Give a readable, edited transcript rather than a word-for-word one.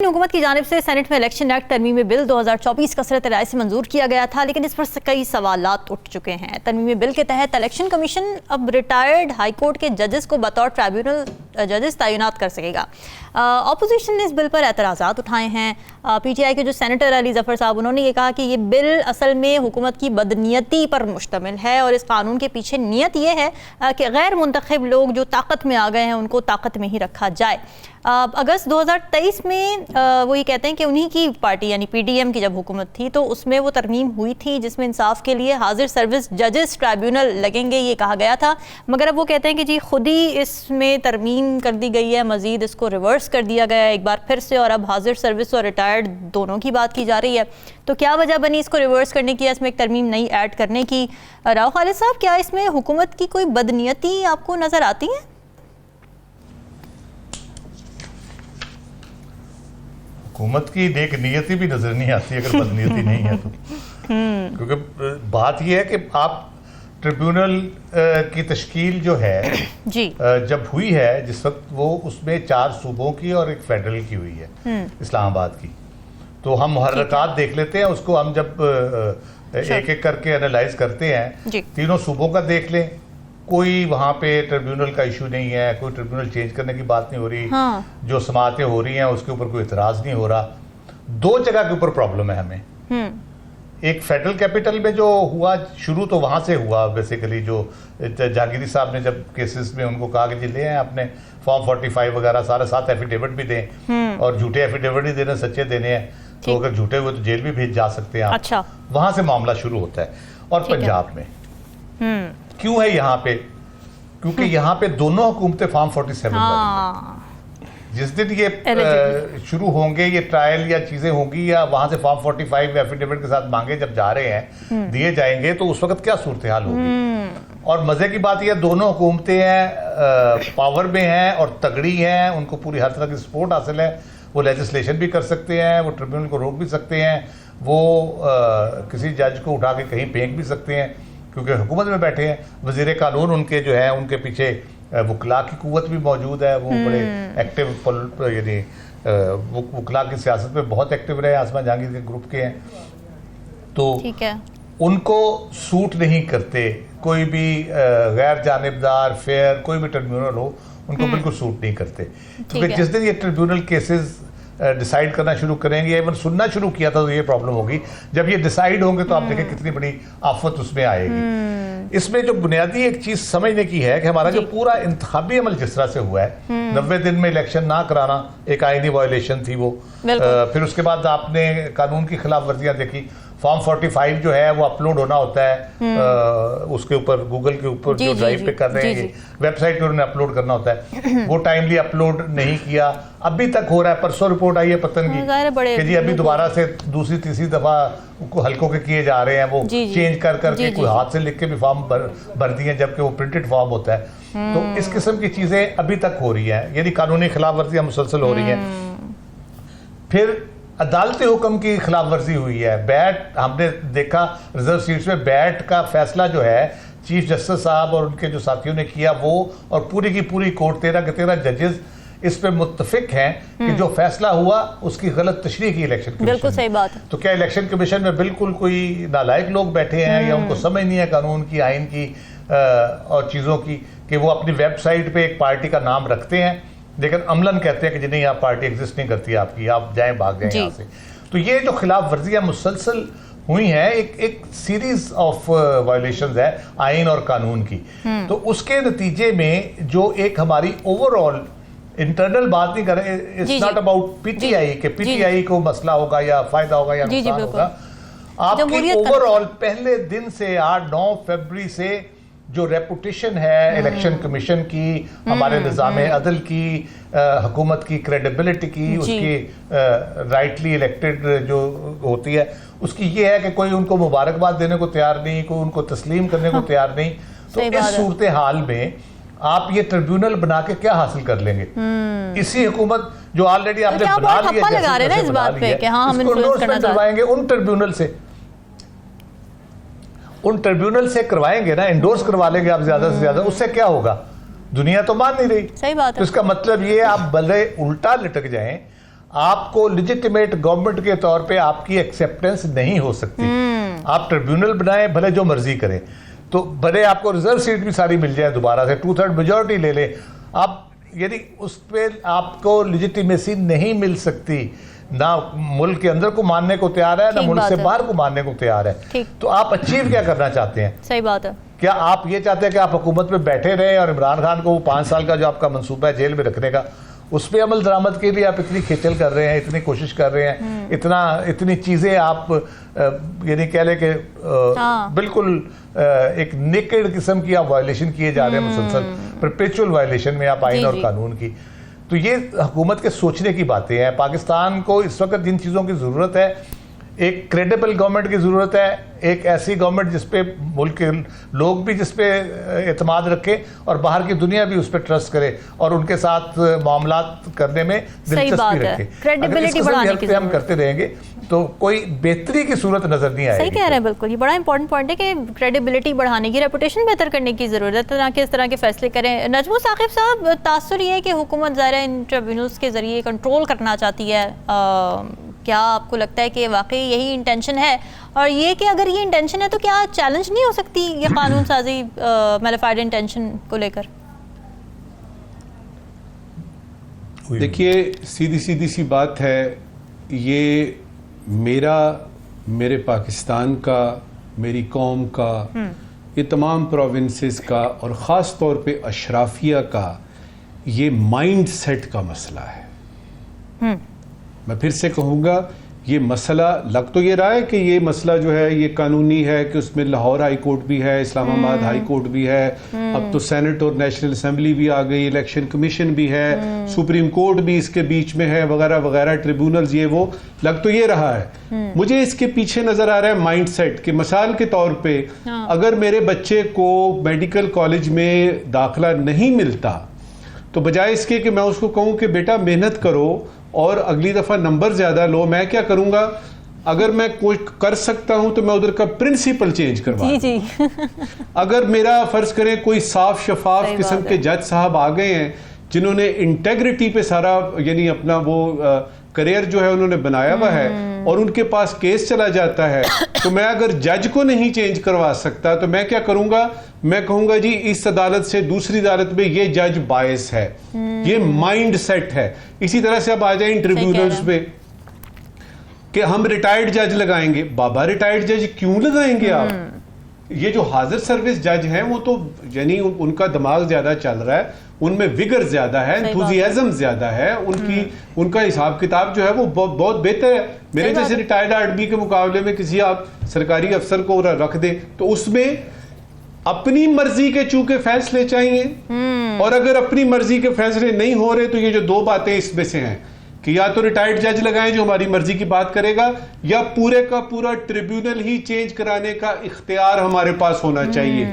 हुकूमत की जानिब से सेनेट में इलेक्शन एक्ट तरमीमी बिल 2024 कसरत राय से मंजूर किया गया था, लेकिन इस पर कई सवालात उठ चुके हैं। तरमीमी बिल के तहत इलेक्शन कमीशन अब रिटायर्ड हाई कोर्ट के जजेस को बतौर ट्राइब्यूनल जजेस तैनात कर सकेगा। अपोजिशन ने इस बिल पर एतराज़ात उठाए हैं। PTI के जो सेनेटर अली जफ़र साहब, उन्होंने ये कहा कि ये बिल असल में हुकूमत की बदनीयती पर मुश्तमिल है और इस कानून के पीछे नीयत ये है कि गैर मुंतखब लोग जो ताकत में आ गए हैं उनको ताकत में ही रखा जाए। अगस्त 2023 में वो ये कहते हैं कि उन्हीं की पार्टी यानी PDM की जब हुकूमत थी तो उसमें वो तरमीम हुई थी जिसमें इंसाफ के लिए हाजिर सर्विस जजेस ट्राइब्यूनल लगेंगे, ये कहा गया था। मगर अब वो कहते हैं कि जी खुद ही इसमें तरमीम कर दी गई है, मज़ीद इसको रिवर्स कर दिया गया है एक बार फिर से, और अब हाजिर सर्विस और रिटायर्ड दोनों की बात की जा रही है। तो क्या वजह बनी इसको रिवर्स करने की, इसमें एक तरमीम नई ऐड करने की? राव खालिद साहब, क्या इसमें हुकूमत की कोई बदनीयती आपको नज़र आती है? हुकूमत की नेक नियति भी नजर नहीं आती अगर बदनीयती नहीं है तो। क्योंकि बात यह है कि आप ट्रिब्यूनल की तश्कील जो है जी जब हुई है जिस वक्त, वो उसमें 4 सूबों की और एक फेडरल की हुई है, इस्लामाबाद की। तो हम मुहर्रकात देख लेते हैं उसको, हम जब एक एक करके एनालाइज करते हैं, तीनों सूबों का देख लें, कोई वहाँ पे ट्रिब्यूनल का इशू नहीं है, कोई ट्रिब्यूनल चेंज करने की बात नहीं हो रही। जो समातें हो रही हैं उसके ऊपर कोई इतराज नहीं हो रहा। 2 जगह के ऊपर प्रॉब्लम है हमें। एक फेडरल कैपिटल में जो हुआ, शुरू तो वहाँ से हुआ बेसिकली, जो जहांगीरी साहब ने जब केसेस में उनको कहा कि जी ले आए अपने फॉर्म 45 वगैरह सारे, साथ एफिडेविट भी दें, और झूठे एफिडेविट ही देने, सच्चे देने हैं, तो अगर झूठे हुए तो जेल भी भेज जा सकते हैं आप। अच्छा, वहाँ से मामला शुरू होता है। और पंजाब में क्यों है यहाँ पे? क्योंकि यहाँ पे दोनों हुकूमतें फॉर्म 47 वाली। जिस दिन ये शुरू होंगे, ये ट्रायल या चीजें होंगी, या वहां से फॉर्म 45 एफिडेविट के साथ मांगे जब जा रहे हैं दिए जाएंगे, तो उस वक्त क्या सूरत हाल होगी। और मजे की बात यह, दोनों हुकूमतें हैं, पावर में हैं और तगड़ी हैं, उनको पूरी हर तरह की सपोर्ट हासिल है। वो लेजिस्लेशन भी कर सकते हैं, वो ट्रिब्यूनल को रोक भी सकते हैं, वो किसी जज को उठा के कहीं फेंक भी सकते हैं क्योंकि हुकूमत में बैठे हैं। वजीर कानून उनके जो है, उनके पीछे वकला की कुव्वत भी मौजूद है, वो बड़े एक्टिव, यानी वकला की सियासत में बहुत एक्टिव रहे, आसमा जहांगीर के ग्रुप के हैं, तो ठीक है। उनको सूट नहीं करते कोई भी गैर जानिबदार फेयर कोई भी ट्रिब्यूनल हो, उनको बिल्कुल सूट नहीं करते। क्योंकि जिस दिन ये ट्रिब्यूनल केसेस डिसाइड करना शुरू करेंगे, इवन सुनना शुरू किया था तो ये प्रॉब्लम होगी। जब ये डिसाइड होंगे तो आप देखें कितनी बड़ी आफत उसमें आएगी। इसमें जो बुनियादी एक चीज समझने की है कि हमारा जो पूरा इंतखाबी अमल जिस तरह से हुआ है, 90 दिन में इलेक्शन ना कराना एक आईनी वायलेशन थी वो। फिर उसके बाद आपने कानून की खिलाफ वर्जियां देखी। फॉर्म 45 जो है वो अपलोड होना होता है उसके ऊपर, गूगल के ऊपर जो ड्राइव पे कर रहे हैं, वेबसाइट पे उन्होंने अपलोड करना होता है, वो टाइमली अपलोड नहीं किया, अभी तक हो रहा है। परसों रिपोर्ट आई है पतन की कि जी अभी दोबारा से दूसरी तीसरी दफा हल्कों के किए जा रहे हैं, वो चेंज कर करके कोई हाथ से लिख के भी फॉर्म भर दिए जबकि वो प्रिंटेड फॉर्म होता है। तो इस किस्म की चीजें अभी तक हो रही है, यानी कानूनी खिलाफ वर्जियां मुसलसल हो रही हैं। फिर अदालती हुक्म की खिलाफ वर्जी हुई है। बैट हमने देखा, रिजर्व सीट्स में बैट का फैसला जो है चीफ जस्टिस साहब और उनके जो साथियों ने किया, वो और पूरी की पूरी कोर्ट 13 के 13 जजेस इस पे मुत्तफिक हैं कि जो फैसला हुआ उसकी गलत तशरीह की इलेक्शन कमीशन। बिल्कुल सही बात है। तो क्या इलेक्शन कमीशन में बिल्कुल कोई नालायक लोग बैठे हैं या उनको समझ नहीं है कानून की, आइन की और चीज़ों की, कि वो अपनी वेबसाइट पे एक पार्टी का नाम रखते हैं लेकिन अमलन कहते हैं कि जी नहीं, आप पार्टी एग्जिस्ट नहीं करती आपकी, आप जाएं भाग जाएं यहाँ से। तो ये जो खिलाफ वर्जियां मुसलसल हुई हैं, एक सीरीज ऑफ वायलेशंस है आइन और कानून की। तो उसके नतीजे में जो एक हमारी ओवरऑल इंटरनल बात नहीं कर रहे, इट्स नॉट अबाउट PTI के PTI को मसला होगा या फायदा होगा या नुकसान होगा। आपकी ओवरऑल पहले दिन से 8-9 फरवरी से जो रेपुटेशन है इलेक्शन कमीशन की, हमारे निज़ाम अदल की, हुकूमत की क्रेडिबिलिटी की, उसकी राइटली इलेक्टेड जो होती है उसकी, ये है कि कोई उनको मुबारकबाद देने को तैयार नहीं, कोई उनको तस्लीम करने को तैयार नहीं। तो इस सूरत हाल में आप ये ट्रिब्यूनल बना के क्या हासिल कर लेंगे? इसी हुकूमत जो ऑलरेडी आपने बना लिया, करवाएंगे उन ट्रिब्यूनल से, उन ट्रिब्यूनल से करवाएंगे ना, इंडोर्स करवा लेंगे आप ज्यादा से ज्यादा, उससे क्या होगा? दुनिया तो मान नहीं रही। सही बात है। तो इसका मतलब ये आप भले उल्टा लटक जाएं, आपको लिजिटिमेट गवर्नमेंट के तौर पे आपकी एक्सेप्टेंस नहीं हो सकती। आप ट्रिब्यूनल बनाए, भले जो मर्जी करें, तो भले आपको रिजर्व सीट भी सारी मिल जाए दोबारा से, 2/3 मेजोरिटी ले ले, आप यदि उस पर आपको लिजिटिमेसी नहीं मिल सकती, ना मुल्क के अंदर को मानने को तैयार है, ना मुल्क से बाहर को मानने को तैयार है, तो आप अचीव क्या करना चाहते हैं? सही बात है। क्या आप ये चाहते हैं कि आप हुकूमत में बैठे रहें और इमरान खान को वो 5 साल का जो आपका मंसूबा है जेल में रखने का, उस पर अमल दरामद के लिए आप इतनी खेचल कर रहे हैं, इतनी कोशिश कर रहे हैं, इतनी चीजें आप यानी कह लें कि बिल्कुल एक नेकेड किस्म की आप वायलेशन किए जा रहे हैं, मुसलसल परपेचुअल वायलेशन में आप आइन और कानून की। तो ये हुकूमत के सोचने की बातें हैं। पाकिस्तान को इस वक्त जिन चीज़ों की ज़रूरत है, एक क्रेडिबल गवर्नमेंट की ज़रूरत है, एक ऐसी गवर्नमेंट जिस पे मुल्क के लोग भी जिस पे एतमाद रखे और बाहर की दुनिया भी उस पर ट्रस्ट करे और उनके साथ मामलात करने में दिलचस्पी रखे। क्रेडिबिलिटी बढ़ाने की हम करते रहेंगे तो कोई बेहतरी की सूरत नजर नहीं आएगी। सही कह रहे हैं, बिल्कुल। ये बड़ा इंपॉर्टेंट पॉइंट है कि क्रेडिबिलिटी बढ़ाने की, रेपुटेशन बेहतर करने की ज़रूरत है, ना कि इस तरह के फैसले करें। नजमू साकिब साहब, तासुर ये है कि हुकूमत ज़ाहिर इन ट्रिब्यूनल्स के ज़रिए कंट्रोल करना चाहती है, क्या आपको लगता है कि वाकई यही इंटेंशन है? और ये कि अगर ये इंटेंशन है तो क्या चैलेंज नहीं हो सकती ये कानून साजी मैलिफाइड इंटेंशन को लेकर? देखिए, सीधी सी बात है, ये मेरे पाकिस्तान का, मेरी कौम का, ये तमाम प्रोविंसेस का और ख़ास तौर पे अशराफिया का ये माइंड सेट का मसला है। मैं फिर से कहूँगा, ये मसला लग तो ये रहा है कि ये मसला जो है ये कानूनी है, कि उसमें लाहौर हाई कोर्ट भी है, इस्लामाबाद हाई कोर्ट भी है, अब तो सेनेट और नेशनल असेंबली भी आ गई, इलेक्शन कमीशन भी है, सुप्रीम कोर्ट भी इसके बीच में है, वगैरह वगैरह, ट्रिब्यूनल्स, ये वो, लग तो ये रहा है। मुझे इसके पीछे नजर आ रहा है माइंड सेट कि मिसाल के तौर पे अगर मेरे बच्चे को मेडिकल कॉलेज में दाखिला नहीं मिलता, तो बजाय इसके कि मैं उसको कहूँ कि बेटा मेहनत करो और अगली दफा नंबर ज्यादा लो, मैं क्या करूंगा, अगर मैं कोई कर सकता हूं तो मैं उधर का प्रिंसिपल चेंज करवा। जी। अगर मेरा फर्ज करें कोई साफ शफाफ किस्म के जज साहब आ गए हैं जिन्होंने इंटेग्रिटी पे सारा यानी अपना वो करियर जो है उन्होंने बनाया हुआ है और उनके पास केस चला जाता है, तो मैं अगर जज को नहीं चेंज करवा सकता तो मैं क्या करूंगा, मैं कहूंगा जी इस अदालत से दूसरी अदालत में ये जज बायस है, ये माइंड सेट है। इसी तरह से अब आ जाए ट्रिब्यूनल्स पे कि हम रिटायर्ड जज लगाएंगे। बाबा रिटायर्ड जज क्यों लगाएंगे आप? ये जो हाजिर सर्विस जज हैं वो तो यानी उनका दिमाग ज्यादा चल रहा है, उनमें विगर ज्यादा है, एंथुजियाज्म ज्यादा है, उनका हिसाब किताब जो है वो बहुत बेहतर है। मेरे जैसे रिटायर्ड आदमी के मुकाबले में किसी आप सरकारी अफसर को रख दे तो उसमें अपनी मर्जी के चूंकि फैसले चाहिए, और अगर अपनी मर्जी के फैसले नहीं हो रहे तो ये जो दो बातें इसमें से हैं कि या तो रिटायर्ड जज लगाएं जो हमारी मर्जी की बात करेगा, या पूरे का पूरा ट्रिब्यूनल ही चेंज कराने का इख्तियार हमारे पास होना चाहिए।